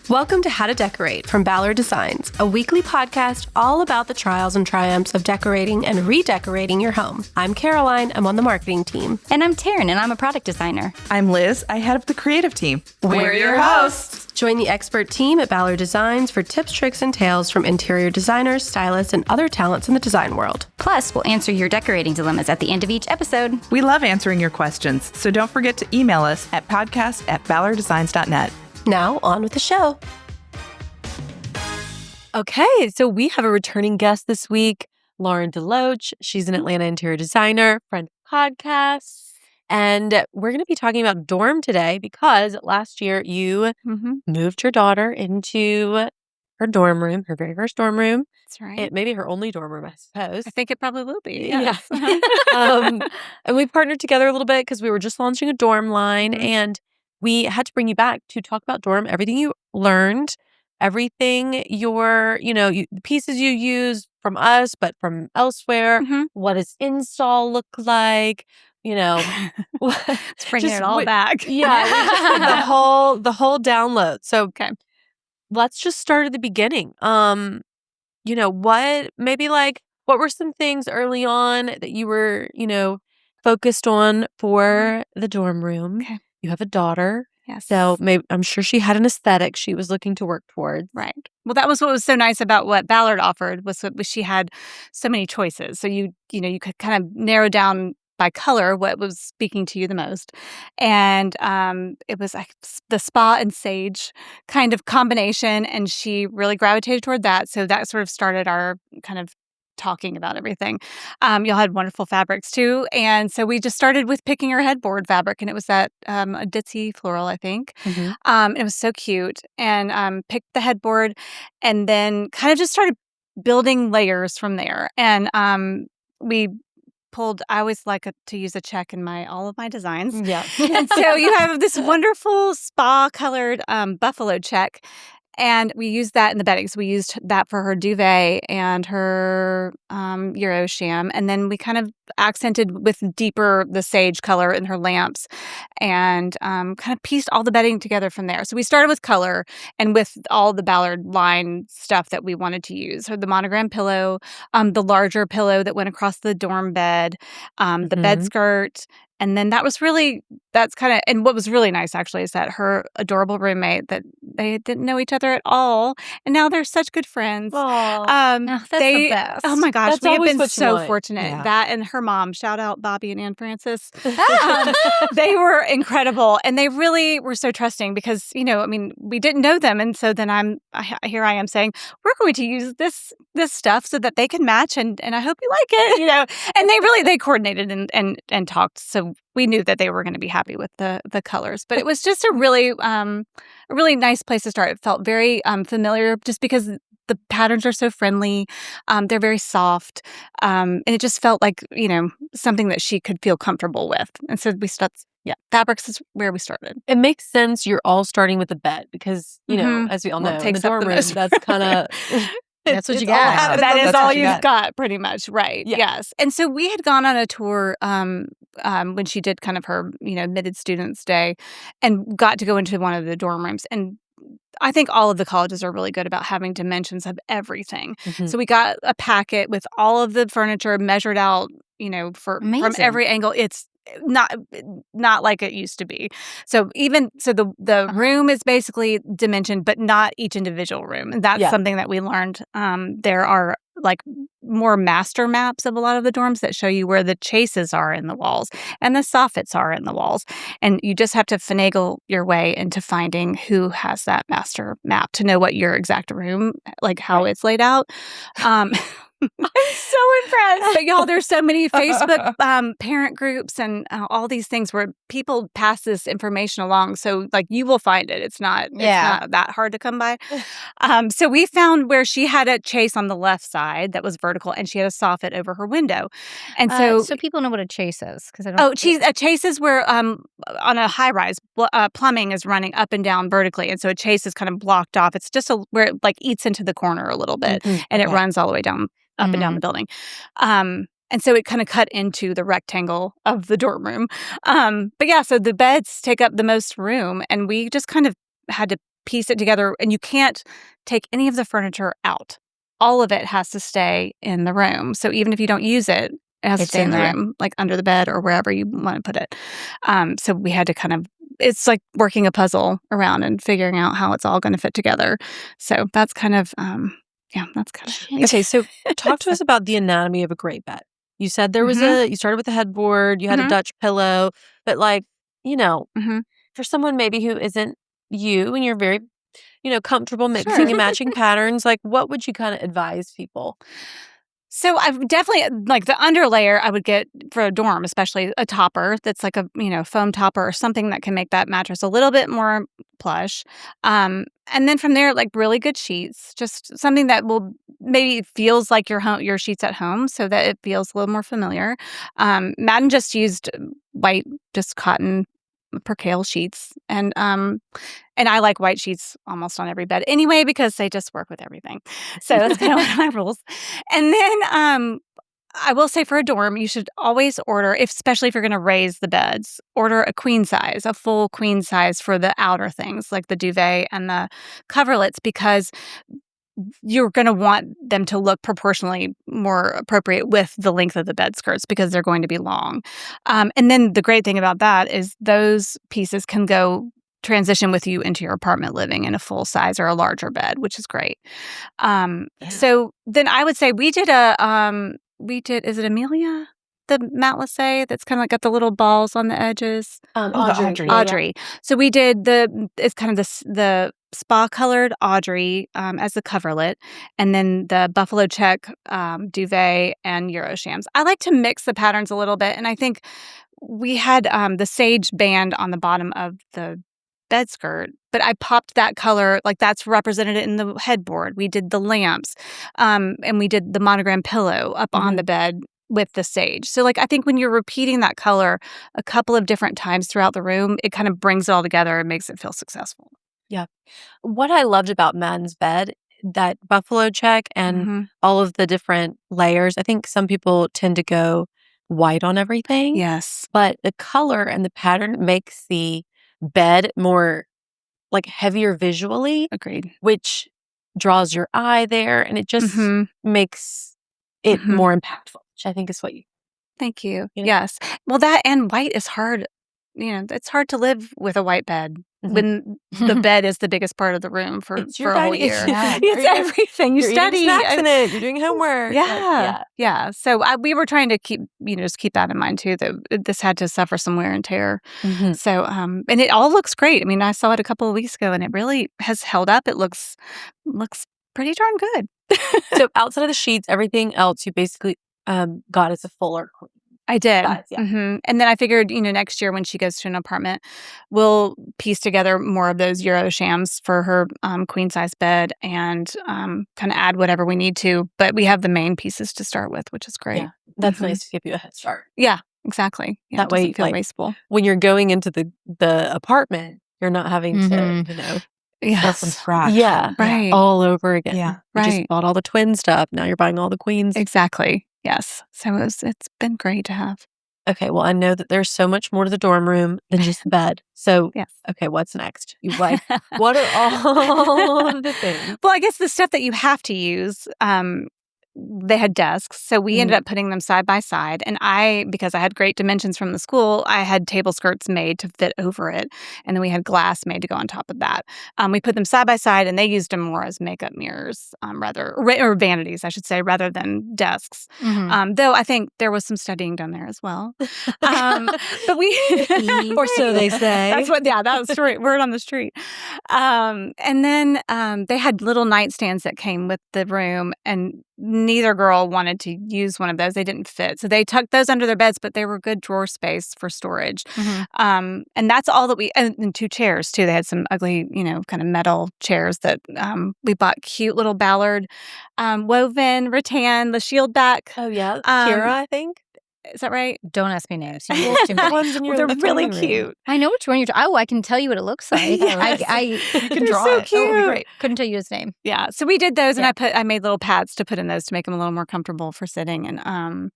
Welcome to How to Decorate from Ballard Designs, a weekly podcast all about the trials and triumphs of decorating and redecorating your home. I'm Caroline. I'm on the marketing team. And I'm Taryn, and I'm a product designer. I'm Liz. I head up the creative team. We're your hosts. Join the expert team at Ballard Designs for tips, tricks, and tales from interior designers, stylists, and other talents in the design world. Plus, we'll answer your decorating dilemmas at the end of each episode. We love answering your questions, so don't forget to email us at podcast@ballarddesigns.net. Now, on with the show. Okay, so we have a returning guest this week, Lauren DeLoach. She's an Atlanta interior designer, friend of podcasts. And we're going to be talking about dorm today because last year you moved your daughter into her dorm room, her very first dorm room. That's right. It maybe her only dorm room, I suppose. I think it probably will be. Yes. Yeah. And we partnered together a little bit because we were just launching a dorm line and we had to bring you back to talk about dorm, everything you learned, everything the pieces you use from us, but from elsewhere. What does install look like? It's bringing it all back. Yeah, the whole download. So let's just start at the beginning. What were some things early on that you were, focused on for the dorm room? Okay. You have a daughter. Yes. So I'm sure she had an aesthetic she was looking to work towards. Right. Well, that was what was so nice about what Ballard offered was she had so many choices. So you could kind of narrow down by color what was speaking to you the most. And it was like the spa and sage kind of combination. And she really gravitated toward that. So that sort of started our kind of talking about everything. Y'all had wonderful fabrics too. And so we just started with picking our headboard fabric. And it was that a ditzy floral, I think. It was so cute. And picked the headboard and then kind of just started building layers from there. And we pulled, I always like to use a check in all of my designs. Yeah. And so you have this wonderful spa colored buffalo check. And we used that in the bedding. So we used that for her duvet and her Euro sham. And then we kind of accented with deeper the sage color in her lamps and kind of pieced all the bedding together from there. So we started with color and with all the Ballard line stuff that we wanted to use. So the monogram pillow, the larger pillow that went across the dorm bed, the bed skirt. And then and what was really nice actually is that her adorable roommate that they didn't know each other at all. And now they're such good friends. That's the best. Oh my gosh, That's we have always been what you so want. fortunate. Yeah. That and her mom, shout out Bobby and Ann Francis. They were incredible. And they really were so trusting because, we didn't know them. And so then here I am saying, we're going to use this stuff so that they can match and I hope you like it, And they coordinated and talked. So we knew that they were going to be happy with the colors, but it was just a really nice place to start. It felt very familiar just because the patterns are so friendly. They're very soft. And it just felt like, something that she could feel comfortable with. And so fabrics is where we started. It makes sense you're all starting with the bed because, as we all know, in the dorm room, that's kind of... That's what you got. That is all you've got, pretty much. Right. Yeah. Yes. And so we had gone on a tour when she did kind of her, admitted students day and got to go into one of the dorm rooms. And I think all of the colleges are really good about having dimensions of everything. So we got a packet with all of the furniture measured out, from every angle. It's not like it used to be. So the room is basically dimensioned, but not each individual room. And that's something that we learned. There are like more master maps of a lot of the dorms that show you where the chases are in the walls and the soffits are in the walls. And you just have to finagle your way into finding who has that master map to know what your exact room, like how it's laid out. I'm so impressed. But y'all, there's so many Facebook parent groups and all these things where people pass this information along. So like you will find it. It's not that hard to come by. So we found where she had a chase on the left side that was vertical and she had a soffit over her window. And so people know what a chase is. A chase is where on a high rise, plumbing is running up and down vertically. And so a chase is kind of blocked off. It's just where it like eats into the corner a little bit and it runs all the way down. Up and down the building. And so it kind of cut into the rectangle of the dorm room. But yeah, so the beds take up the most room and we just kind of had to piece it together, and you can't take any of the furniture out. All of it has to stay in the room. So even if you don't use it, it has to It's stay in in the there. room, like under the bed or wherever you want to put it. So we had to kind of, it's like working a puzzle around and figuring out how it's all going to fit together. So that's kind of, that's kind of. Okay, so talk to us about the anatomy of a great bed. You said there was you started with a headboard, you had a Dutch pillow, but like, for someone maybe who isn't you and you're very, comfortable mixing and matching patterns, like what would you kind of advise people? So I've definitely, like the underlayer I would get for a dorm, especially a topper that's like a, foam topper or something that can make that mattress a little bit more plush. And then from there, like really good sheets, just something that will maybe feels like your sheets at home so that it feels a little more familiar. Madden just used white, just cotton percale sheets. And I like white sheets almost on every bed anyway because they just work with everything. So that's kind of one of my rules. And then I will say for a dorm, you should always order, especially if you're going to raise the beds, order a queen size, a full queen size for the outer things like the duvet and the coverlets, because you're going to want them to look proportionally more appropriate with the length of the bed skirts because they're going to be long. And then the great thing about that is those pieces can go transition with you into your apartment living in a full size or a larger bed, which is great. So then I would say we did, is it Amelia? The matelassé that's kind of like got the little balls on the edges. Audrey. Audrey. So we did it's kind of the spa colored Audrey as the coverlet, and then the buffalo check duvet and Euroshams. I like to mix the patterns a little bit, and I think we had the sage band on the bottom of the bed skirt, but I popped that color, like that's represented in the headboard. We did the lamps, and we did the monogram pillow up on the bed with the sage. So like I think when you're repeating that color a couple of different times throughout the room, it kind of brings it all together and makes it feel successful. Yeah. What I loved about Madden's bed, that buffalo check and all of the different layers, I think some people tend to go white on everything. Yes. But the color and the pattern makes the bed more like heavier visually. Agreed. Which draws your eye there, and it just makes it more impactful, which I think is what you. Thank you. You know? Yes. Well, that and white is hard. It's hard to live with a white bed when the bed is the biggest part of the room for a whole year. It's everything. You're study. Eating snacks in it. You're doing homework. Yeah. So we were trying to keep, just keep that in mind too, that this had to suffer some wear and tear. So, and it all looks great. I mean, I saw it a couple of weeks ago and it really has held up. It looks pretty darn good. So outside of the sheets, everything else you basically got as a fuller queen. I did. Size, And then I figured, next year when she goes to an apartment, we'll piece together more of those Euroshams for her queen size bed and kind of add whatever we need to. But we have the main pieces to start with, which is great. Yeah, that's nice to give you a head start. Yeah, exactly. Yeah, that way, it doesn't feel wasteful. When you're going into the apartment, you're not having to, start from scratch. Yeah, right. All over again. Yeah, you just bought all the twin stuff. Now you're buying all the queens. Exactly. Yes. So it's been great to have. Okay. Well, I know that there's so much more to the dorm room than just the bed. So, yes. Okay, what's next? What are all of the things? Well, I guess the stuff that you have to use, they had desks. So we ended up putting them side by side. And because I had great dimensions from the school, I had table skirts made to fit over it. And then we had glass made to go on top of that. We put them side by side and they used them more as makeup mirrors, or vanities, I should say, rather than desks. Though I think there was some studying done there as well. But we, or so they say. That was the word on the street. And then they had little nightstands that came with the room, and neither girl wanted to use one of those. They didn't fit. So they tucked those under their beds, but they were good drawer space for storage. And that's all that and 2 chairs too. They had some ugly, kind of metal chairs that we bought cute little Ballard woven rattan, the shield back. Oh yeah. Kira, I think. Is that right? Don't ask me names. You use too many. They're really cute. I know which one you're talking. Oh, I can tell you what it looks like. Yes. I can draw so it. Cute. Oh, it'd be great. Couldn't tell you his name. Yeah. So we did those, and I made little pads to put in those to make them a little more comfortable for sitting. And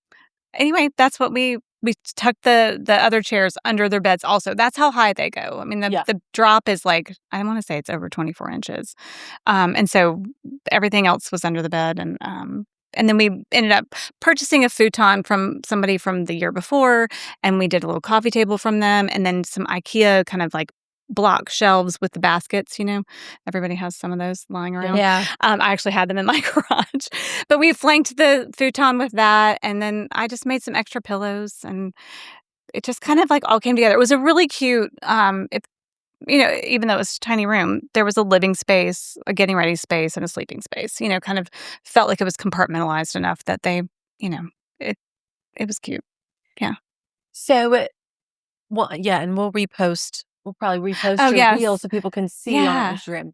anyway, that's what we we tucked the other chairs under their beds also. That's how high they go. I mean, the drop is like, I want to say it's over 24 inches. And so everything else was under the bed. And then we ended up purchasing a futon from somebody from the year before, and we did a little coffee table from them, and then some IKEA kind of like block shelves with the baskets, Everybody has some of those lying around. Yeah. I actually had them in my garage. But we flanked the futon with that, and then I just made some extra pillows, and it just kind of like all came together. It was a really cute, even though it was a tiny room, there was a living space, a getting ready space, and a sleeping space. Kind of felt like it was compartmentalized enough that they, it was cute. Yeah. So, and we'll probably repost your yes. reel so people can see on Instagram.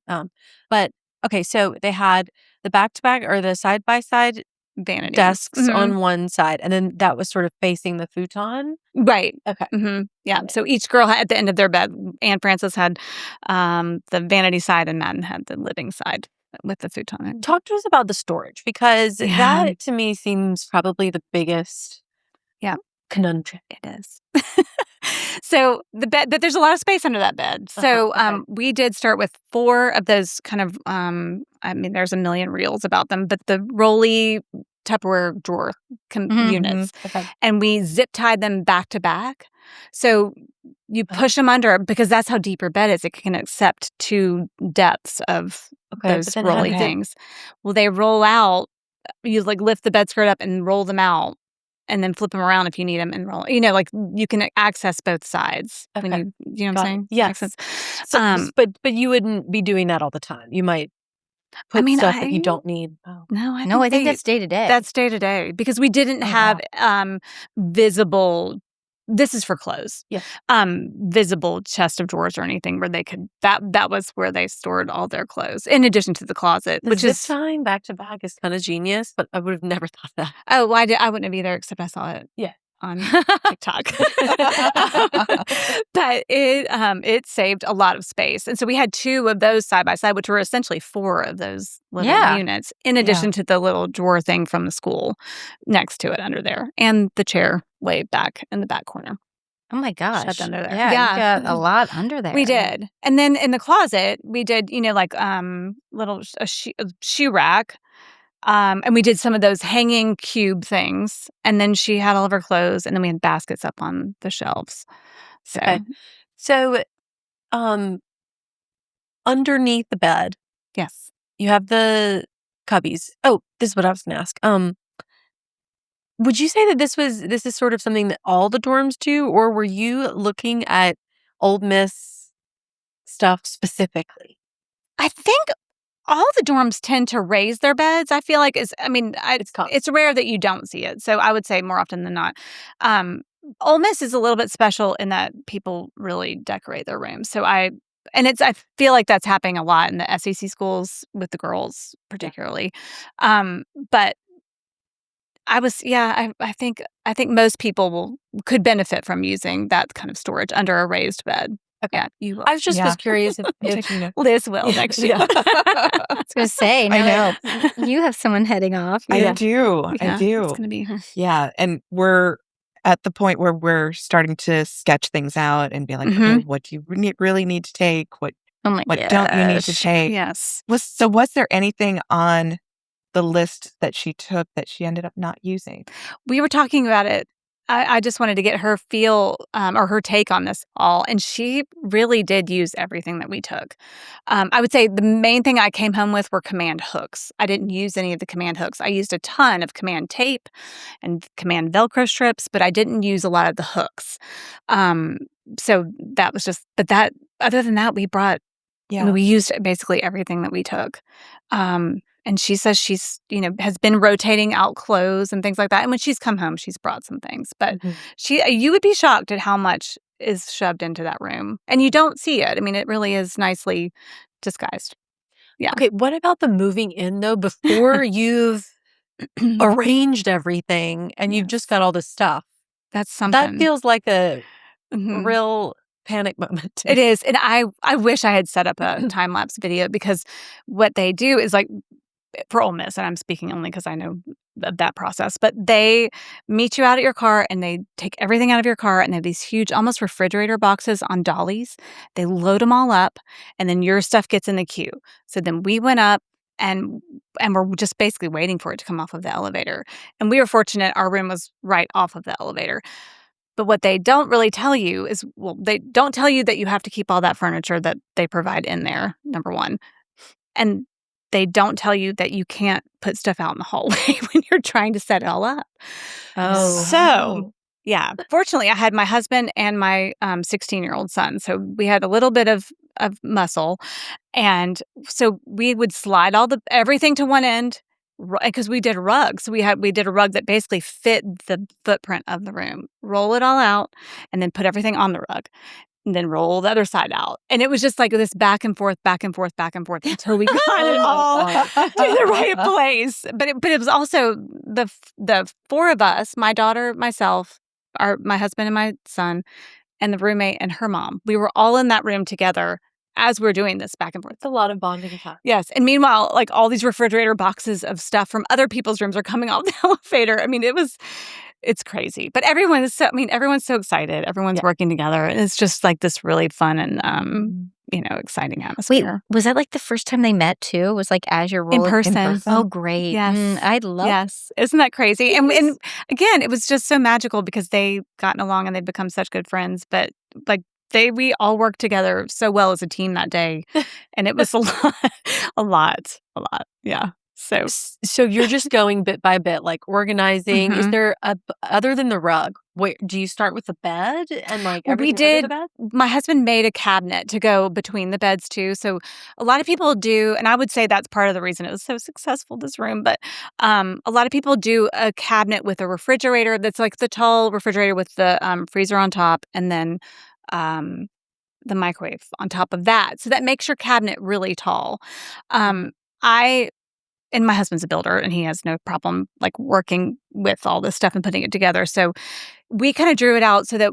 But okay, so they had the back-to-back or the side-by-side vanity desks on one side, and then that was sort of facing the futon. Right. Okay. Mm-hmm. Yeah. So each girl had at the end of their bed. Anne Francis had the vanity side, and Madden had the living side with the futon. Talk to us about the storage, because that to me seems probably the biggest conundrum. It is. So the bed, but there's a lot of space under that bed. So we did start with 4 of those kind of, there's a million reels about them, but the rolly Tupperware drawer units. Okay. And we zip tied them back to back. So you push them under, because that's how deep your bed is. It can accept 2 depths of those rolly things. Well, they roll out. You like lift the bed skirt up and roll them out, and then flip them around if you need them and roll. Like you can access both sides. Okay. When you know what I'm saying? Yes. So, but you wouldn't be doing that all the time. You might put stuff that you don't need. Oh. No, I think that's day to day. That's day to day, because we didn't have visible. This is for clothes. Yeah. Visible chest of drawers or anything where they could. That was where they stored all their clothes, in addition to the closet, which zip is tying back to back is kind of genius, but I would have never thought that. Oh, well, I wouldn't have either, except I saw it. Yeah. On TikTok. But it saved a lot of space. And so we had 2 of those side by side, which were essentially 4 of those little units, in addition to the little drawer thing from the school next to it under there, and the chair way back in the back corner. Oh my gosh. Shoved under there. Yeah. You got a lot under there. We did. And then in the closet, we did, like little shoe rack. And we did some of those hanging cube things. And then she had all of her clothes, and then we had baskets up on the shelves. So underneath the bed, yes, you have the cubbies. Oh, this is what I was going to ask. Would you say that this is sort of something that all the dorms do, or were you looking at Ole Miss stuff specifically? I think all the dorms tend to raise their beds. I feel like it's rare that you don't see it. So I would say more often than not. Ole Miss is a little bit special in that people really decorate their rooms. So I feel like that's happening a lot in the SEC schools with the girls particularly. But I think most people could benefit from using that kind of storage under a raised bed. Okay. Yeah, you will. I was just was curious if Liz will next year. I was going to say, I know. You have someone heading off. I do. Yeah, I do. It's going to be. Yeah. And we're at the point where we're starting to sketch things out and be like, okay, what do you really need to take? What don't you need to take? Yes. Was there anything on the list that she took that she ended up not using? We were talking about it. I just wanted to get her feel or her take on this all. And she really did use everything that we took. I would say the main thing I came home with were command hooks. I didn't use any of the command hooks. I used a ton of command tape and command Velcro strips, but I didn't use a lot of the hooks. So that was just, other than that, we brought, we used basically everything that we took. And she says she's, has been rotating out clothes and things like that. And when she's come home, she's brought some things. But you would be shocked at how much is shoved into that room. And you don't see it. I mean, it really is nicely disguised. Yeah. Okay, what about the moving in, though, before you've arranged everything and you've just got all this stuff? That's something. That feels like a real panic moment. It is. And I wish I had set up a time-lapse video, because what they do is like, for Ole Miss, and I'm speaking only because I know of that process. But they meet you out at your car and they take everything out of your car and they have these huge, almost refrigerator boxes on dollies. They load them all up and then your stuff gets in the queue. So then we went up and we're just basically waiting for it to come off of the elevator. And we were fortunate our room was right off of the elevator. But what they don't really tell you is, well, they don't tell you that you have to keep all that furniture that they provide in there, number one. And they don't tell you that you can't put stuff out in the hallway when you're trying to set it all up. Oh. So, yeah. Fortunately, I had my husband and my 16-year-old son. So we had a little bit of muscle. And so we would slide everything to one end because we did a rug. So we did a rug that basically fit the footprint of the room. Roll it all out and then put everything on the rug. And then roll the other side out. And it was just like this back and forth until we got it all to the right place. But it was also the four of us, my daughter, myself, my husband and my son, and the roommate and her mom. We were all in that room together as we're doing this back and forth. It's a lot of bonding time. Yes. And meanwhile, like all these refrigerator boxes of stuff from other people's rooms are coming off the elevator. I mean, it's crazy. But everyone's so excited. Everyone's working together. And it's just like this really fun and, exciting atmosphere. Wait, was that like the first time they met too? Was like as you're rolling in person. Oh, great. Yes. I'd love Yes. Isn't that crazy? And again, it was just so magical because they've gotten along and they've become such good friends. But like we all worked together so well as a team that day. And it was a lot. Yeah. So you're just going bit by bit, like organizing. Mm-hmm. Is there other than the rug? Wait, do you start with the bed and like everything under the bed? My husband made a cabinet to go between the beds too. So a lot of people do, and I would say that's part of the reason it was so successful, this room. But a lot of people do a cabinet with a refrigerator that's like the tall refrigerator with the freezer on top, and then the microwave on top of that. So that makes your cabinet really tall. And my husband's a builder, and he has no problem like working with all this stuff and putting it together. So we kind of drew it out so that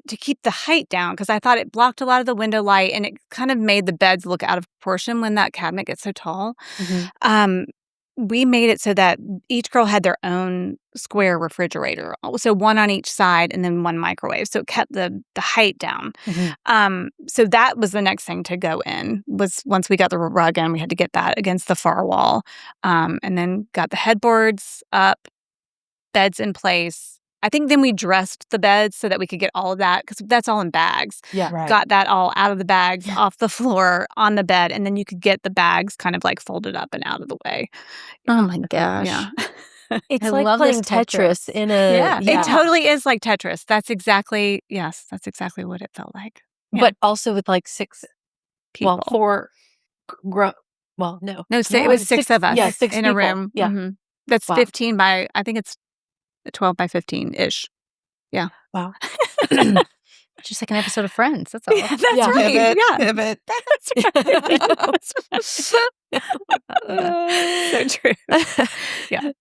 to keep the height down, because I thought it blocked a lot of the window light, and it kind of made the beds look out of proportion when that cabinet gets so tall. Mm-hmm. We made it so that each girl had their own square refrigerator, so one on each side and then one microwave. So it kept the height down. Mm-hmm. So that was the next thing to go in, was once we got the rug in, we had to get that against the far wall, and then got the headboards up, beds in place. I think then we dressed the beds so that we could get all of that, because that's all in bags. Yeah, right. Got that all out of the bags, off the floor, on the bed, and then you could get the bags kind of like folded up and out of the way. Oh my gosh. Yeah. It's I like love playing this Tetris in a... Yeah, it totally is like Tetris. That's exactly what it felt like. Yeah. But also with like six people. Well, four... no. No, it was six of us. Yeah, six in people. A room. Yeah. Mm-hmm. That's 15 by, I think it's 12 by 15-ish. Yeah. Wow. Just like an episode of Friends. That's all. Yeah, that's right. Pivot. That's right. So true. Yeah.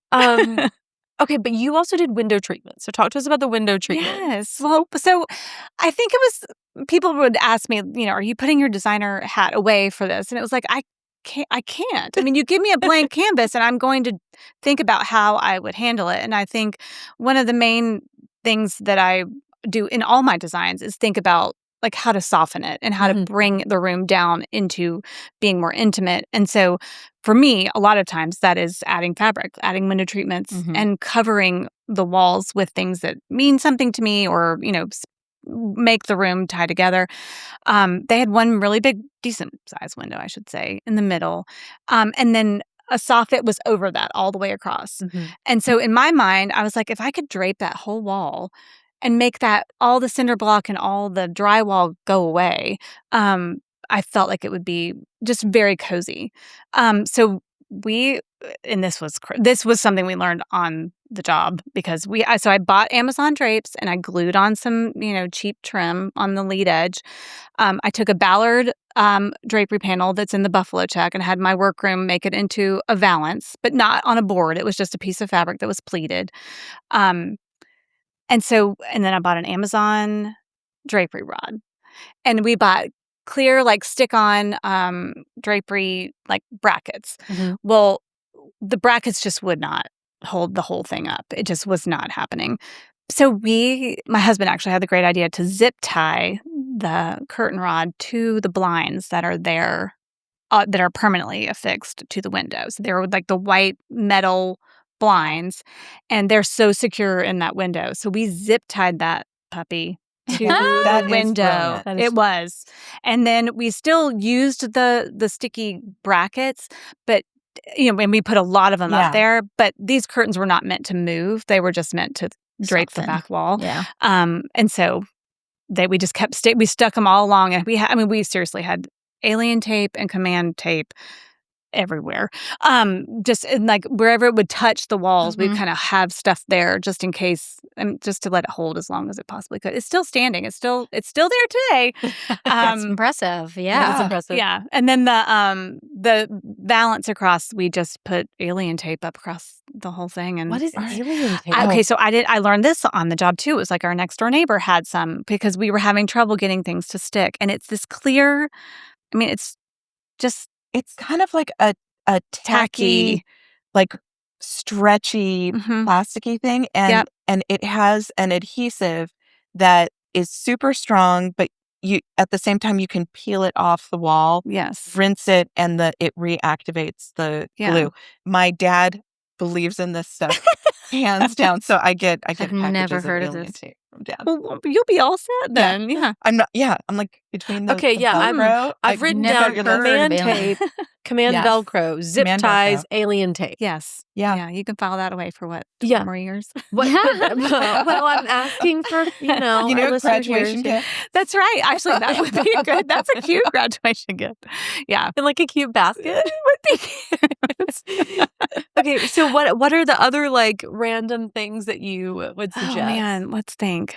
Okay, but you also did window treatment. So talk to us about the window treatment. Yes. Well, so I think it was, people would ask me, are you putting your designer hat away for this? And it was like, I can't. I mean, you give me a blank canvas and I'm going to think about how I would handle it. And I think one of the main things that I do in all my designs is think about like how to soften it and how to bring the room down into being more intimate. And so for me, a lot of times that is adding fabric, adding window treatments, and covering the walls with things that mean something to me, or, make the room tie together. They had one really big, decent size window, I should say, in the middle. And then a soffit was over that all the way across. And so in my mind, I was like, if I could drape that whole wall and make that all the cinder block and all the drywall go away, I felt like it would be just very cozy. So this was something we learned on the job, because I bought Amazon drapes and I glued on some, cheap trim on the lead edge. I took a Ballard drapery panel that's in the buffalo check and had my workroom make it into a valance, but not on a board. It was just a piece of fabric that was pleated. And then I bought an Amazon drapery rod, and we bought clear, like stick-on drapery, like brackets. Well, the brackets just would not hold the whole thing up. It just was not happening. So my husband actually had the great idea to zip tie the curtain rod to the blinds that are there, that are permanently affixed to the windows. They're like the white metal blinds, and they're so secure in that window. So we zip tied that puppy to That the is window. brilliant. It was. And then we still used the sticky brackets, but and we put a lot of them up there, but these curtains were not meant to move. They were just meant to drape the back wall. Yeah. And so we just kept we stuck them all along, and we seriously had alien tape and command tape everywhere. Just like wherever it would touch the walls, we'd kind of have stuff there just in case, just to let it hold as long as it possibly could. It's still standing. It's still there today. That's impressive. Yeah. That's impressive. Yeah. And then the balance across, we just put alien tape up across the whole thing. And What is alien tape? okay, so I learned this on the job too. It was like our next door neighbor had some because we were having trouble getting things to stick. And it's this clear, it's just It's kind of like a tacky, like stretchy, plasticky thing. And it has an adhesive that is super strong, but at the same time you can peel it off the wall, rinse it, and it reactivates the glue. My dad believes in this stuff hands down. So I get I've never heard of this. Tape from Dad. Well, you'll be all set then. Yeah. I'm not. Yeah, I'm like between the Velcro, I've written never down heard of command alien. tape, command Velcro, zip Command ties, Velcro. alien tape. Yes. Yeah. Yeah. You can file that away for what? Yeah. More years? Well, I'm asking for our listeners' graduation ears. gift. That's right. Actually, that would be good. That's a cute graduation gift. Yeah. In like a cute basket. It would be. Okay, so what are the other like random things that you would suggest? Oh man, let's think.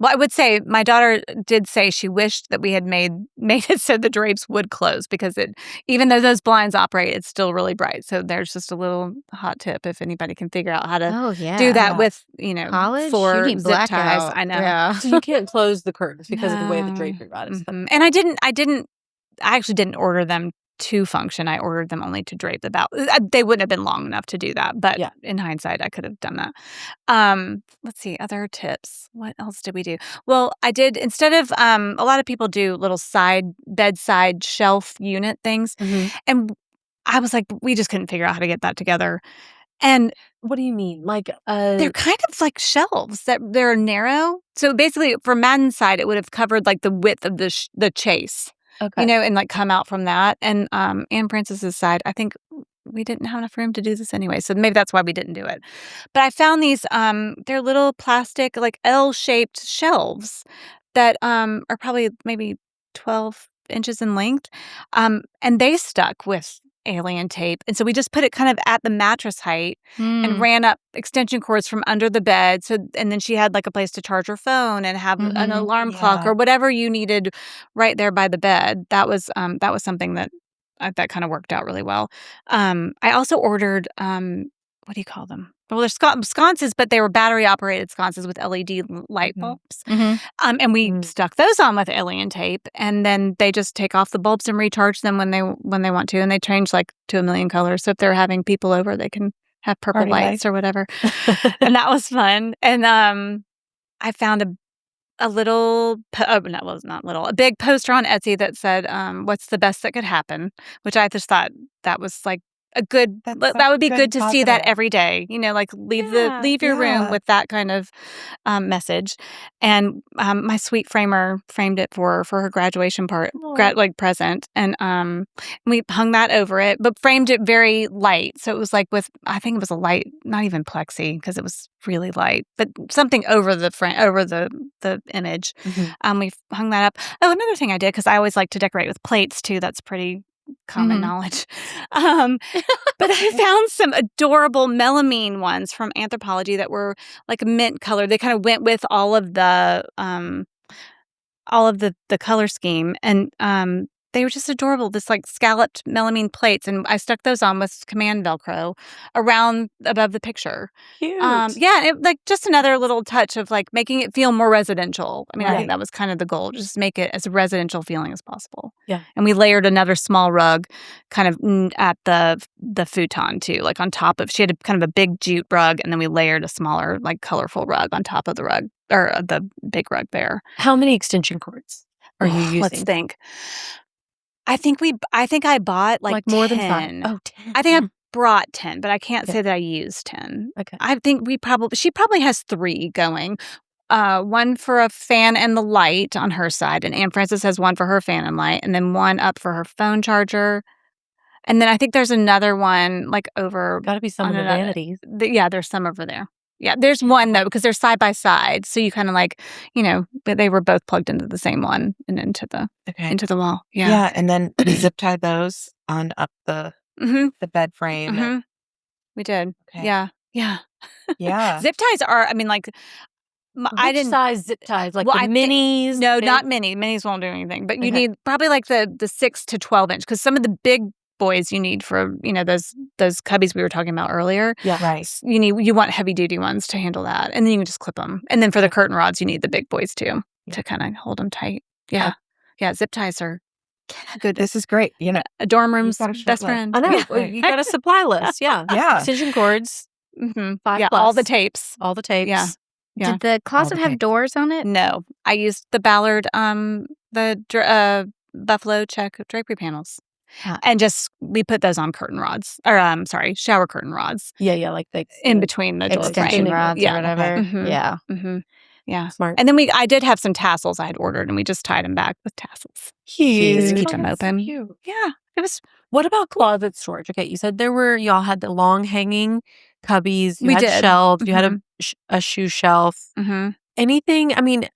Well, I would say my daughter did say she wished that we had made it so the drapes would close because even though those blinds operate, it's still really bright. So there's just a little hot tip if anybody can figure out how to do that with college 4 you need zip ties. blackout. I know. Yeah. So you can't close the curtains because of the way the drapery rod is. And I actually didn't order them to function. I ordered them only to drape about. They wouldn't have been long enough to do that, but in hindsight, I could have done that. Let's see, other tips. What else did we do? Well, I did, instead of, a lot of people do little bedside shelf unit things. And I was like, we just couldn't figure out how to get that together. And what do you mean? Like they're kind of like shelves that they're narrow. So basically, for Madden's side, it would have covered like the width of the chase. Okay. And like come out from that. And Anne Princess's side, I think we didn't have enough room to do this anyway. So maybe that's why we didn't do it. But I found these, they're little plastic, like L-shaped shelves that are probably maybe 12 inches in length. And they stuck with alien tape. And so we just put it kind of at the mattress height and ran up extension cords from under the bed. And then she had like a place to charge her phone and have an alarm clock or whatever you needed right there by the bed. That was something that kind of worked out really well. I also ordered, what do you call them? Well, they're sconces, but they were battery operated sconces with LED light bulbs. And we stuck those on with alien tape, and then they just take off the bulbs and recharge them when they want to, and they change like to a million colors. So if they're having people over, they can have purple lights or whatever. And that was fun. And I found a little, a big poster on Etsy that said, "What's the best that could happen?" Which I just thought that was like that would be good to see that every day, like leave your room with that kind of message. And my sweet framer framed it for her graduation present, and we hung that over it, but framed it very light, so it was like I think it was a light, not even plexi because it was really light, but something over the image. We hung that up. Oh, another thing I did, because I always like to decorate with plates too. That's pretty common knowledge. But I found some adorable melamine ones from Anthropology that were like mint color. They kind of went with all of the color scheme. And They were just adorable. This like scalloped melamine plates, and I stuck those on with command Velcro around above the picture. Cute. Yeah, it, like just another little touch of like making it feel more residential. I mean, I Right. think that was kind of the goal, just make it as residential feeling as possible. Yeah. And we layered another small rug, kind of at the futon too, like on top of. She had kind of a big jute rug, and then we layered a smaller, like colorful rug on top of the rug or the big rug there. How many extension cords are you using? Let's think. I think I bought like more 10. than 5. Oh, 10. I think I brought 10, but I can't Okay. say that I used 10. Okay. I think she probably has 3 going. One for a fan and the light on her side, and Anne Frances has one for her fan and light, and then one up for her phone charger. And then I think there's another one like over. Got to be some of the vanities. Yeah, there's some over there. Yeah, there's one though because they're side by side, so you kind of like, but they were both plugged into the same one and into the wall. Yeah, Yeah, and then we zip tied those on up the bed frame. Mm-hmm. We did. Okay. Yeah. Yeah. Zip ties are. I mean, like I didn't size zip ties like Well, the I minis. No, the not mini. Minis won't do anything. But you Okay. need probably like the 6 to 12 inch because some of the big boys you need for those cubbies we were talking about earlier. Yeah. Right. You want heavy duty ones to handle that, and then you can just clip them. And then for the curtain rods, you need the big boys too to kind of hold them tight. Yeah. Zip ties are good. This is great. A dorm room's got a short best list. friend. I know. Yeah. Well, you got a supply list. Yeah. Yeah. Extension cords. 5 Yeah, plus. all the tapes. All the tapes. Yeah. Yeah. Did the closet the have tapes. doors on it? No, I used the Ballard, buffalo check drapery panels, and we put those on curtain rods, or shower curtain rods. Yeah. Like the In between the door Extension frame. rods Yeah. or whatever. Mhm. Yeah. Mm-hmm. Yeah. Smart. And then I did have some tassels I had ordered, and we just tied them back with tassels. Cute. Just keep them That's so open. cute. Yeah, it was. What about closet storage? Okay, you said y'all had the long hanging cubbies. You We had did. shelves. You had a shoe shelf. Mm-hmm. Anything? I mean,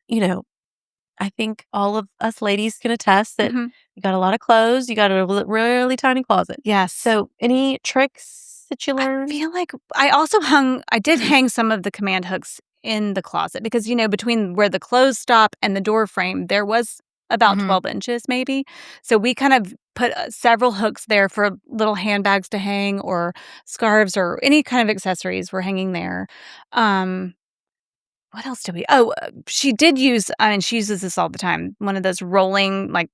I think all of us ladies can attest that Mhm. you got a lot of clothes. You got a really tiny closet. Yes. So, any tricks that you I learned? feel like I did hang some of the command hooks in the closet because, between where the clothes stop and the door frame, there was about 12 inches maybe. So we kind of put several hooks there for little handbags to hang or scarves or any kind of accessories were hanging there. What else did we? Oh, she did use, she uses this all the time. One of those rolling, like,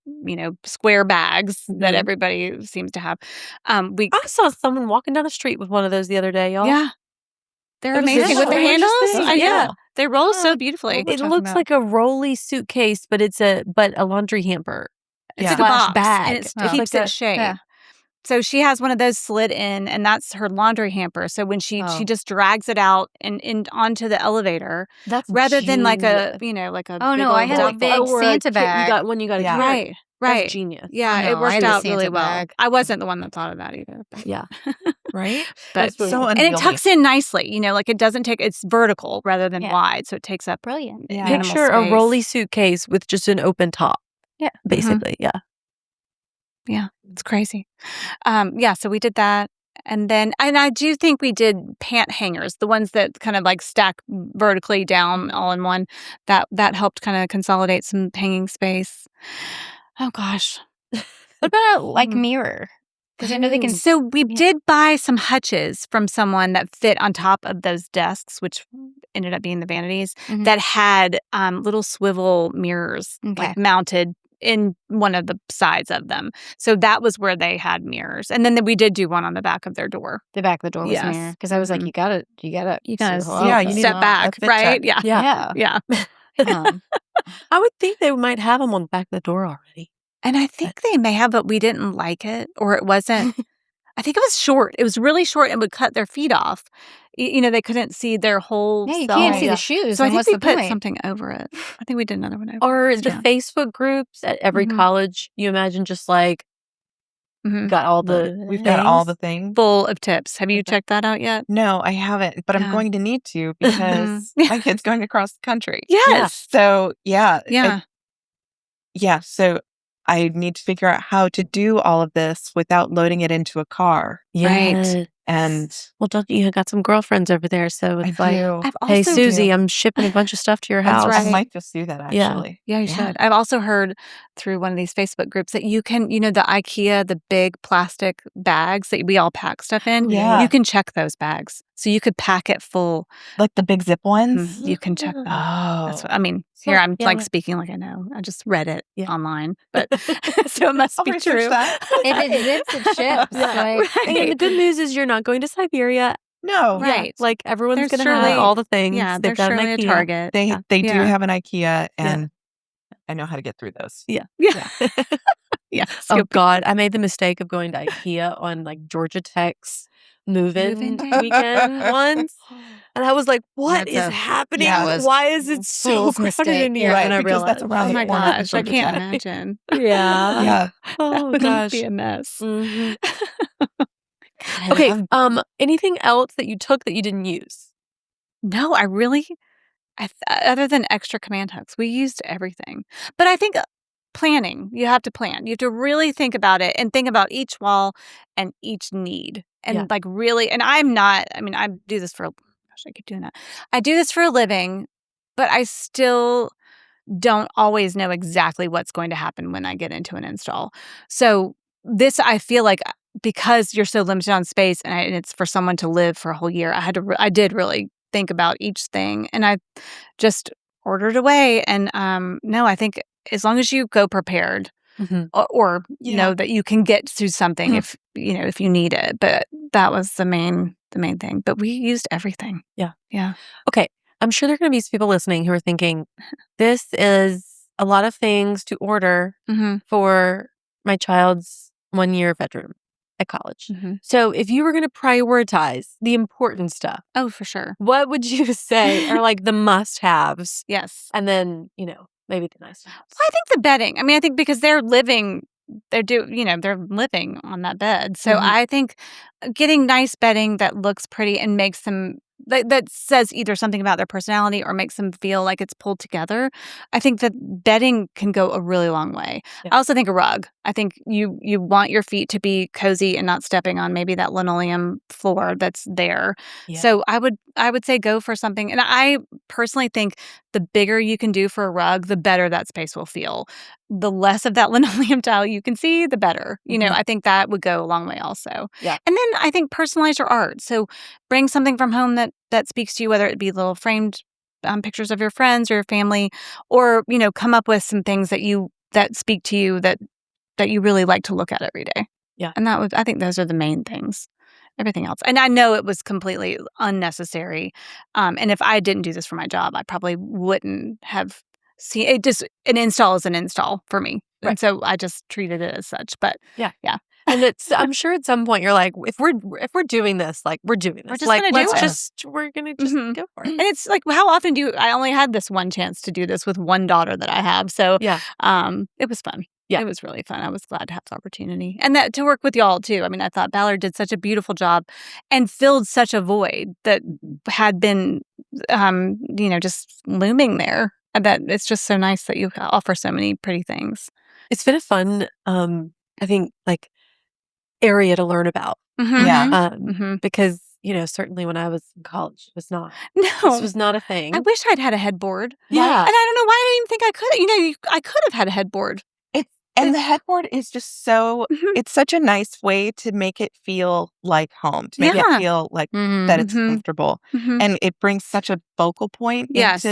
square bags that everybody seems to have. I saw someone walking down the street with one of those the other day, y'all. Yeah. They're It was amazing with the so handles. interesting. I know. Yeah. They roll so beautifully. It looks like a rolly suitcase, but it's a laundry hamper. It's Yeah. like a box, bag. and it Oh. keeps Like its shape. yeah. So she has one of those slid in, and that's her laundry hamper. So when she just drags it out and onto the elevator, That's rather than like a genius. like a Oh, big no, I old had a duffel. big Or Santa kit bag. You got one. You got a Yeah. kit. Right. That's genius. Yeah, I know, it I worked had a out really Santa well. bag. I wasn't the one that thought of that either. But, Yeah. Right? but That's really so cool. and it unwieldy. tucks in nicely. Like it doesn't take. It's vertical rather than Yeah. wide, so it takes up Brilliant. Yeah. minimal Picture a space. rolly suitcase with just an open top. Yeah. Basically. Yeah. It's crazy. So we did that. And I do think we did pant hangers, the ones that kind of like stack vertically down all in one. That helped kind of consolidate some hanging space. Oh gosh. What about like mirror? Because I know they can. So we did buy some hutches from someone that fit on top of those desks, which ended up being the vanities, Mhm. that had little swivel mirrors Okay. like mounted in one of the sides of them. So that was where they had mirrors. And then we did do one on the back of their door. The back of the door was Yes. mirror. Because I was like, Mhm. you gotta You gotta Yeah, you need step a back, fit right? check. Yeah. Yeah. Yeah. I would think they might have them on the back of the door already. And I think they may have, but we didn't like it, or it wasn't. I think it was short. It was really short and would cut their feet off. They couldn't see their whole Yeah, you self. can't see the shoes. So I then think what's we the put point? something over it. I think we did another one over. Or the Yeah. Facebook groups at every Mhm. college, you imagine just like Mhm. got all the We've got all the things. things. Full of tips. Have you Okay. checked that out yet? No, I haven't, but I'm Yeah. going to need to because Mhm. my kid's going across the country. Yes. So, yeah. Yeah. So I need to figure out how to do all of this without loading it into a car. Yes. And Well, don't you got some girlfriends over there? So I it's like, do. I've hey, also Susie, I'm shipping a bunch of stuff to your That's house. right. I right. might just do that actually. Yeah, you should. I've also heard through one of these Facebook groups that you can, the IKEA, the big plastic bags that we all pack stuff in, Yeah. you can check those bags. So you could pack it full. Like the big zip ones. You can check them. That's Oh. what I mean. So, Here I'm yeah. like speaking like I know. I just read it Yeah. online, but so it must I'll be research true. that. If it zips, it ships. Yeah. Like, And the good news is you're not going to Siberia. No. Right. Yeah, like everyone's There's going to have surely- all the things. Yeah, They've there's got an surely a IKEA. Target. They do Yeah. have an IKEA, and I know how to get through those. Yeah. Yeah. Yeah. Oh God, I made the mistake of going to IKEA on like Georgia Tech's move-in Move-in day? weekend once, and I was like, "What That's is a- happening? yeah, that was Why is it so fool's crowded mistake. in here?" Right, And I because that's realized, around Oh the my corner from gosh, I Georgia can't Tech. imagine. yeah, Yeah. Oh That would gosh. be a mess. Mhm. God, Okay. Anything else that you took that you didn't use? No, other than extra command hooks, we used everything. But I think planning, you have to plan. You have to really think about it and think about each wall and each need. And Yeah. like really, and I do this gosh, I keep doing that. I do this for a living, but I still don't always know exactly what's going to happen when I get into an install. So this, I feel like because you're so limited on space and it's for someone to live for a whole year, I did really think about each thing, and I just ordered away. And no, I think as long as you go prepared Mhm. or Yeah. know that you can get to something if you need it. But that was the main thing. But we used everything. Yeah. Yeah. Okay. I'm sure there are going to be people listening who are thinking, "This is a lot of things to order Mm-hmm. for my child's 1-year bedroom at college." Mm-hmm. So, if you were going to prioritize the important stuff, Oh, for sure. what would you say are like the must-haves, Yes. and then maybe the nice-to-haves? Well, I think the bedding. I think because they're living on that bed. So Mhm. I think getting nice bedding that looks pretty and makes them that says either something about their personality or makes them feel like it's pulled together. I think that bedding can go a really long way. Yeah. I also think a rug. I think you want your feet to be cozy and not stepping on maybe that linoleum floor that's there. Yeah. So I would say go for something. And I personally think the bigger you can do for a rug, the better that space will feel. The less of that linoleum tile you can see, the better. Mhm. I think that would go a long way also. Yeah. And then I think personalize your art. So bring something from home that speaks to you, whether it be little framed pictures of your friends or your family, or come up with some things that speak to you that you really like to look at every day. Yeah. And I think those are the main things. Everything else, and I know it was completely unnecessary. And if I didn't do this for my job, I probably wouldn't have seen it. Just an install is an install for me, Right. and so I just treated it as such. But Yeah. yeah. And I'm sure at some point you're like, if we're doing this, like we're doing this. We're just like gonna do we're gonna just Mhm. go for it. And it's like, how often I only had this one chance to do this with one daughter that I have. So Yeah. it was fun. Yeah. It was really fun. I was glad to have the opportunity. And that to work with y'all too. I thought Ballard did such a beautiful job and filled such a void that had been just looming there. And that it's just so nice that you offer so many pretty things. It's been a fun, I think, like area to learn about. Mm-hmm. Yeah. Because certainly when I was in college, it was not. No. This was not a thing. I wish I'd had a headboard. Yeah. And I don't know why I didn't even think I could. I could have had a headboard. And the headboard is just so, Mhm. it's such a nice way to make it feel like home, to make it Yeah. feel like Mhm. that it's Mhm. comfortable. Mhm. And it brings such a focal point Yes.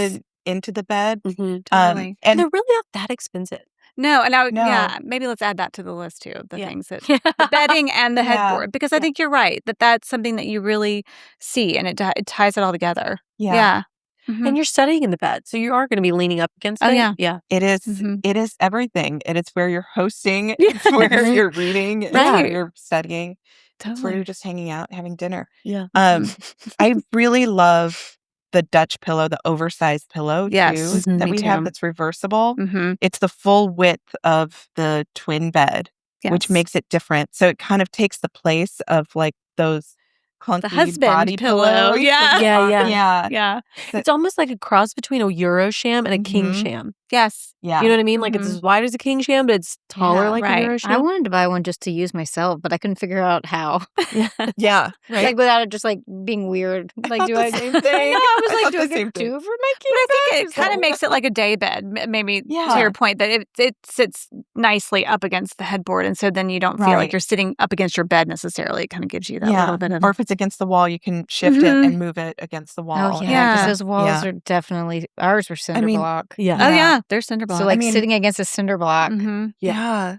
into the bed. Mhm. Totally. And And they're really not that expensive. No, and No. maybe let's add that to the list too, the Yeah. things that the bedding and the Yeah. headboard, because I Yeah. think you're right that's something that you really see, and it ties it all together. yeah, Yeah. Mhm. And you're studying in the bed, so you are going to be leaning up against Oh, it. yeah. Yeah. it is. Mhm. It is everything. It is where you're hosting. Yeah. It's where you're reading. It's where Right. you're studying. It's where Totally. you're just hanging out, having dinner. Yeah. I really love the Dutch pillow, the oversized pillow Yes. too, Mhm. that Me we have too. that's reversible. Mm-hmm. It's the full width of the twin bed, which makes it different. So it kind of takes the place of like those clunky husband body pillow. pillows. Yeah. Yeah, yeah. Yeah. Yeah. It's almost like a cross between a Euro sham and a king Mhm. sham. Yes. Yeah. You know what I mean? Like it's as wide as a king sham, but it's taller like right. a Euro I sham. wanted to buy one just to use myself, but I couldn't figure out how. Yeah. Right. Like without it just like being weird. Like, thought do the I? same thing. I was I like, thought do the I same get thing. two for my But I king think it kind of makes it like a day bed, maybe to Yeah. your point that it sits nicely up against the headboard. And so then you don't feel Right. like you're sitting up against your bed necessarily. It kind of gives you that little bit of... Or if it's against the wall, you can shift it and move it against the wall. Oh yeah, Yeah. because those walls Yeah. are definitely ours were cinder block. Yeah. Oh, yeah. They're cinder block. So like I mean- sitting against a cinder block Yeah.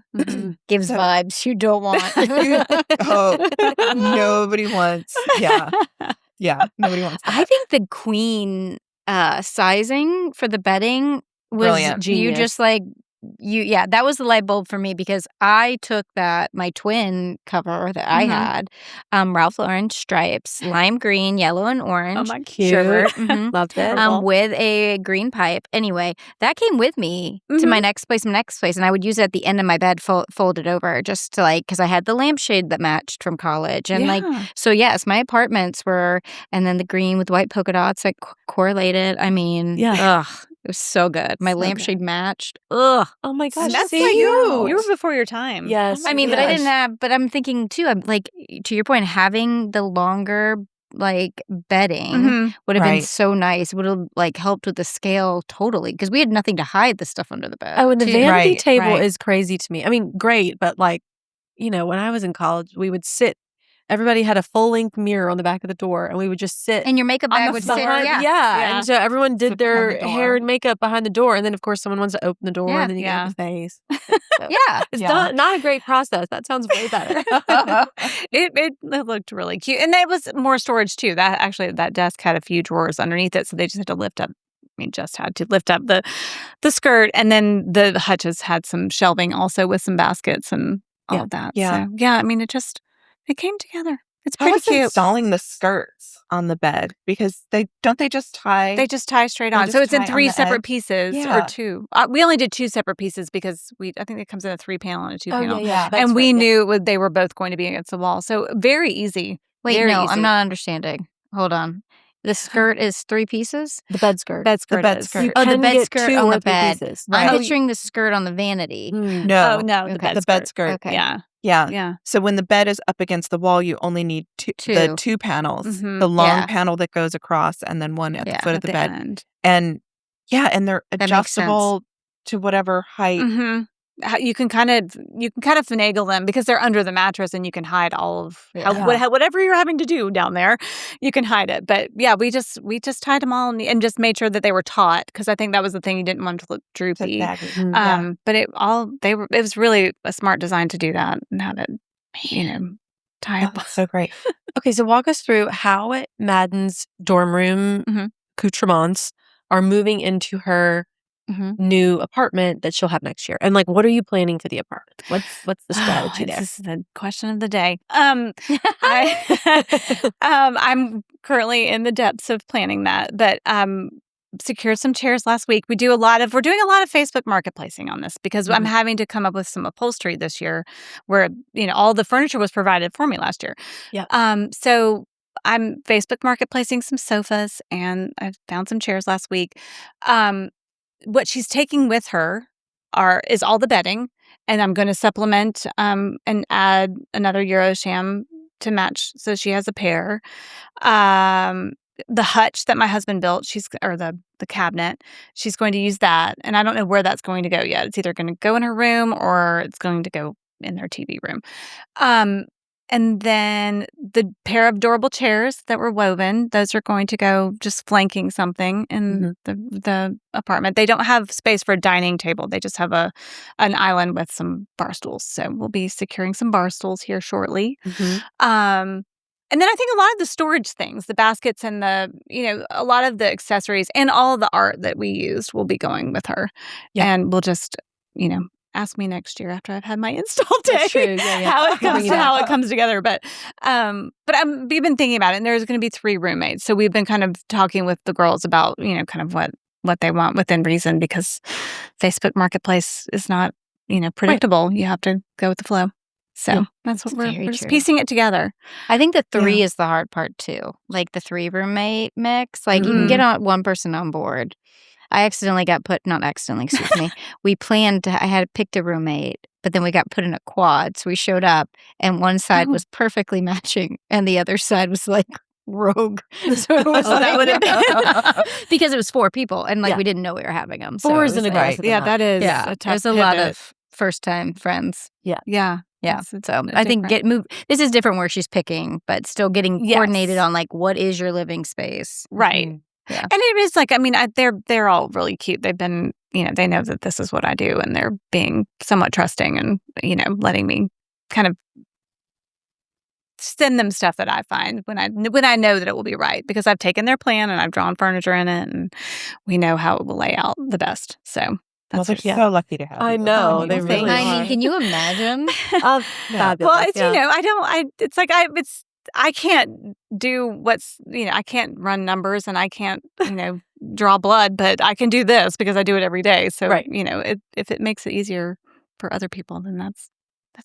gives So- vibes you don't want. Oh, nobody wants. Yeah. Yeah. Nobody wants that. I think the queen sizing for the bedding was Brilliant. you Genius. just like that was the light bulb for me because I took my twin cover that I had, Ralph Lauren stripes, lime green, yellow, and orange. my Cute. sherbet. Loved it. With a green pipe. Anyway, that came with me to my next place, and I would use it at the end of my bed, folded over, just to because I had the lampshade that matched from college, and so yes, my apartments were, and then the green with white polka dots like correlated. I mean, ugh, it was so good. My lampshade matched. Ugh. Oh my gosh. That's see? like you were before your time. Yes. I mean, but I didn't have. But I'm thinking too. I'm like, to your point, having the longer bedding would have been so nice. It would have helped with the scale totally because we had nothing to hide the stuff under the bed. Oh, and the too. vanity table right. is crazy to me. I mean, great, but when I was in college, we would sit. Everybody had a full-length mirror on the back of the door, and we would just sit. And your makeup On bag the would sit. behind, Yeah. And so everyone did Sit their behind the hair door. and makeup behind the door, and then of course someone wants to open the door, and then you get in the face. Yeah. It's Yeah. not a great process. That sounds way better. It looked really cute. And it was more storage too. That desk had a few drawers underneath it, so they just had to lift up. Had to lift up the skirt, and then the hutches had some shelving also with some baskets and all of that. Yeah. So, I mean, it came together. It's How pretty was cute. installing the skirts on the bed? Because they just tie. They just tie straight They on. just So it's in tie on 3 the separate edge? pieces Yeah. or 2. We only did 2 separate pieces because I think it comes in a 3-panel and a 2-panel. yeah. And we knew they were both going to be against the wall. So very easy. Wait, Very no, easy. I'm not understanding. Hold on. The skirt is 3 pieces? The bed skirt. Bed skirt. bed is. skirt. You Oh, the can bed get skirt 2 on or the 3 bed. pieces. I'm Right. picturing the skirt on the vanity. No. Oh, no, the Okay. bed The bed skirt. Okay. Yeah. Yeah. Yeah. So when the bed is up against the wall, you only need the 2 panels. Mhm. The long Yeah. panel that goes across and then one at the Yeah. foot of At the bed. end. And they're makes adjustable to whatever height. Mm-hmm. You can kind of finagle them because they're under the mattress, and you can hide all of whatever you're having to do down there. You can hide it, but we just tied them all and just made sure that they were taut because I think that was the thing, you didn't want to look droopy. But it was really a smart design to do that and have it, tie up. That's so great. Okay, so walk us through how Madden's dorm room accoutrements are moving into her new apartment that she'll have next year. And what are you planning for the apartment? What's the strategy there? This is the question of the day. I'm currently in the depths of planning that, but secured some chairs last week. We're doing a lot of Facebook marketplacing on this because I'm having to come up with some upholstery this year where all the furniture was provided for me last year. Yeah. So I'm Facebook marketplacing some sofas, and I found some chairs last week. What she's taking with her is all the bedding, and I'm going to supplement and add another Eurosham to match, so she has a pair. The hutch that my husband built, the cabinet, she's going to use that, and I don't know where that's going to go yet. It's either going to go in her room or it's going to go in their TV room. And then the pair of adorable chairs that were woven, those are going to go just flanking something in the apartment. They don't have space for a dining table. They just have an island with some bar stools. So we'll be securing some bar stools here shortly. And then I think a lot of the storage things, the baskets and a lot of the accessories and all of the art that we used will be going with her. Yeah. And we'll just, ask me next year after I've had my install day. That's true. Yeah. how it comes together. But we've been thinking about it, and there's going to be 3 roommates. So we've been kind of talking with the girls about, kind of what they want within reason, because Facebook Marketplace is not, predictable. Right. You have to go with the flow. So that's what we're just piecing it together. I think the 3 is the hard part too. Like the 3 roommate mix. Like you can get one person on board. I accidentally got put, not accidentally, excuse me. We planned I had picked a roommate, but then we got put in a quad. So we showed up and one side was perfectly matching and the other side was like rogue. So it was that would have been because it was 4 people and like we didn't know we were having them. So 4 it isn't was a like, good yeah, that is a tough there's a lot pivot. of first time friends. Yeah. Yeah. It's So I think this is different where she's picking, but still getting coordinated on like what is your living space. Right. Mm-hmm. Yeah. And it is like, I mean, they're all really cute. They've been, they know that this is what I do and they're being somewhat trusting and, letting me kind of send them stuff that I find when I know that it will be right because I've taken their plan and I've drawn furniture in it and we know how it will lay out the best. So they're so lucky to have. I you. know they really I are. mean, can you imagine? Fabulous. Well, it's I can't do I can't run numbers and I can't, draw blood, but I can do this because I do it every day. So, if it makes it easier for other people, then that's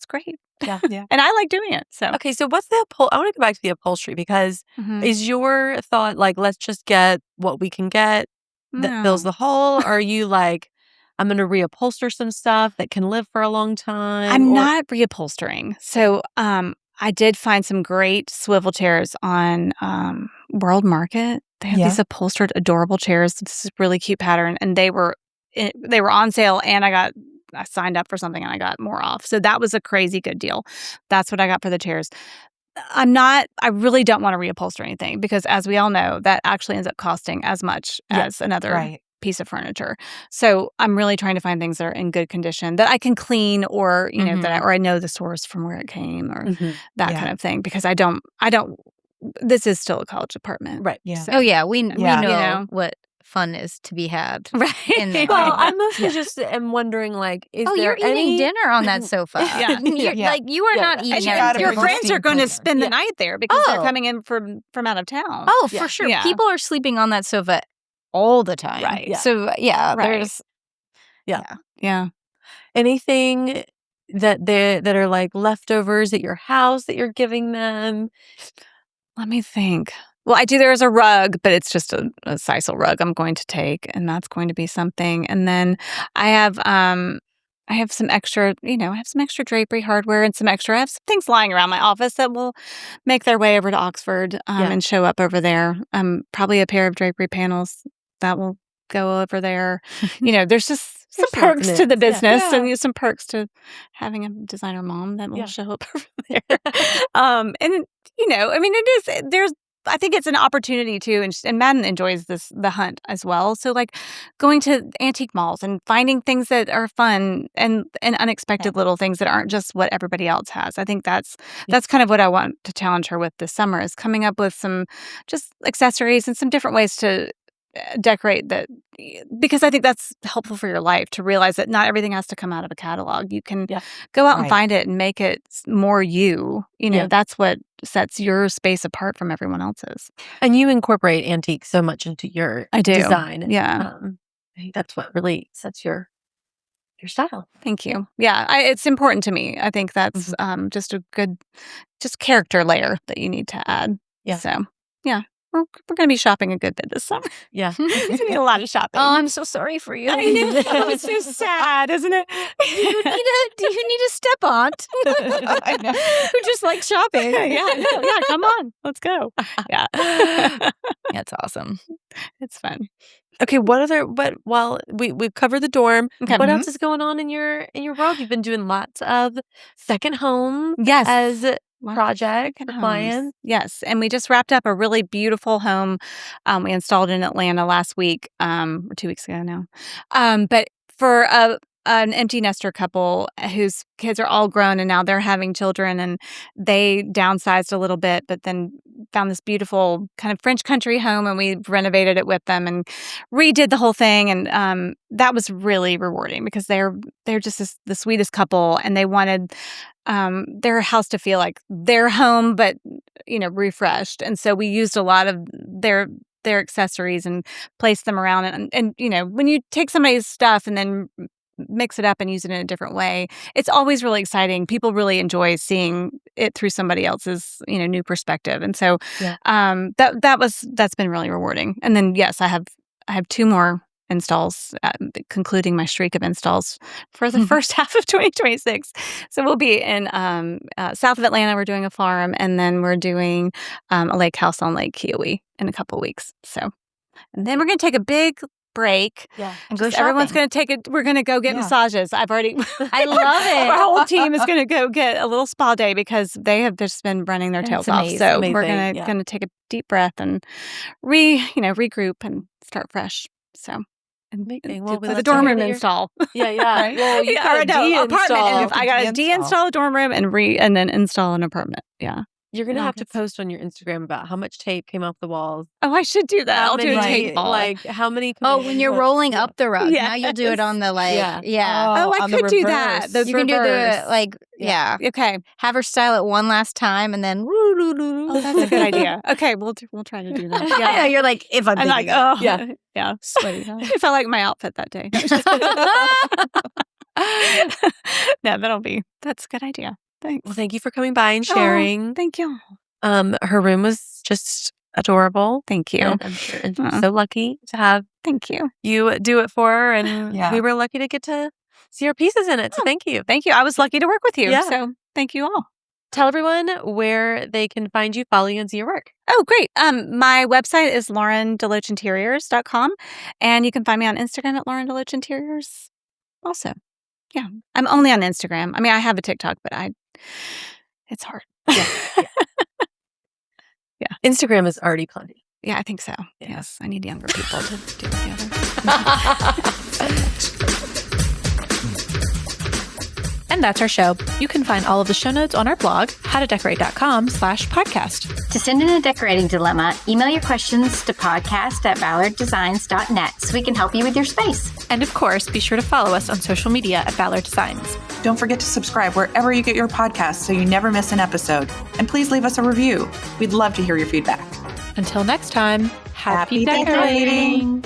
great. Yeah. And I like doing it. So, Okay, so what's the I want to go back to the upholstery because is your thought like, let's just get what we can get that fills the hole? Or are you like, I'm going to reupholster some stuff that can live for a long time? I'm not reupholstering. So, I did find some great swivel chairs on World Market. They have these upholstered, adorable chairs. This is really cute pattern, and they were on sale. And I signed up for something, and I got more off. So that was a crazy good deal. That's what I got for the chairs. I really don't want to reupholster anything because, as we all know, that actually ends up costing as much as another piece of furniture. So I'm really trying to find things that are in good condition that I can clean or, that I know the source from where it came or that kind of thing because I don't, this is still a college apartment. Right. Yeah. So, we know what fun is to be had. Right. In there. Well, I mostly just am wondering, like, is there you're eating any dinner on that sofa. Like, you are not eating and your everything. friends are going to spend the night there because they're coming in from out of town. Oh, for sure. Yeah. People are sleeping on that sofa all the time. Right. Yeah. So, there's... Yeah. anything that are like leftovers at your house that you're giving them? Let me think. Well, I do. There's a rug, but it's just a sisal rug I'm going to take, and that's going to be something. And then I have some extra, I have some extra drapery hardware and I have some things lying around my office that will make their way over to Oxford and show up over there. Probably a pair of drapery panels that will go over there. There's just some perks to the business and some perks to having a designer mom that will show up over there. And I think it's an opportunity too, and Madden enjoys the hunt as well. So like going to antique malls and finding things that are fun and unexpected little things that aren't just what everybody else has. I think that's kind of what I want to challenge her with this summer is coming up with some just accessories and some different ways to decorate that, because I think that's helpful for your life to realize that not everything has to come out of a catalog. You can go out and find it and make it more you. That's what sets your space apart from everyone else's. And you incorporate antiques so much into your design. Yeah. I think that's what really sets your style. Thank you. Yeah, it's important to me. I think that's just a good character layer that you need to add. Yeah. So, we're going to be shopping a good bit this summer. Yeah. It's going to be a lot of shopping. Oh, I'm so sorry for you. I know. It's so sad, isn't it? Do you need a step aunt? I know. Who just likes shopping. Yeah, come on. Let's go. Yeah. That's awesome. It's fun. Okay, while we've covered the dorm, Okay. what else is going on in your world? You've been doing lots of second home Yes. as Wow. project Second for homes. clients. Yes, and we just wrapped up a really beautiful home we installed in Atlanta last week, or 2 weeks ago now. But for an empty nester couple whose kids are all grown and now they're having children, and they downsized a little bit, but then found this beautiful kind of French country home, and we renovated it with them and redid the whole thing, and that was really rewarding because they're just the sweetest couple, and they wanted their house to feel like their home, but refreshed. And so we used a lot of their accessories and placed them around. And when you take somebody's stuff and then mix it up and use it in a different way, it's always really exciting. People really enjoy seeing it through somebody else's new perspective. And so that's been really rewarding. And then yes, I have 2 more installs, concluding my streak of installs for the first half of 2026. So we'll be in south of Atlanta. We're doing a farm, and then we're doing a lake house on Lake Kiowee in a couple weeks. So, and then we're going to take a big break. Yeah. And go shopping. Everyone's going to take it. We're going to go get massages. I love it. Our whole team is going to go get a little spa day because they have just been running their tails off. So we're going to take a deep breath and regroup and start fresh. So. Well, the dorm room install. Yeah. Right? Well, you got a apartment. I got to de-install a dorm room and then install an apartment. Yeah. You're going to have to post on your Instagram about how much tape came off the walls. Oh, I should do that. I'll do a tape ball. Like how many? When you're rolling up the rug. Now you'll do it on the I could do that. You can do the Okay. Have her style it one last time and then Oh, that's a good idea. Okay, we'll try to do that. Yeah, you're like, if I'm like, oh, yeah. Sweaty. If I like my outfit that day. No, that's a good idea. Thanks. Well, thank you for coming by and sharing. Thank you. Her room was just adorable. Thank you. And I'm so lucky to have you do it for her, and we were lucky to get to see our pieces in it. So thank you. Thank you. I was lucky to work with you. Yeah. So thank you all. Tell everyone where they can find you, follow you, and see your work. Oh, great. My website is laurendeloachinteriors.com, and you can find me on Instagram at Lauren DeLoach Interiors also. Yeah. I'm only on Instagram. I mean, I have a TikTok, but it's hard. Yeah. Instagram is already plenty. Yeah, I think so. Yeah. Yes. I need younger people to do it together. And that's our show. You can find all of the show notes on our blog, howtodecorate.com/podcast. To send in a decorating dilemma, email your questions to podcast@ballarddesigns.net so we can help you with your space. And of course, be sure to follow us on social media at Ballard Designs. Don't forget to subscribe wherever you get your podcasts so you never miss an episode. And please leave us a review. We'd love to hear your feedback. Until next time, happy decorating.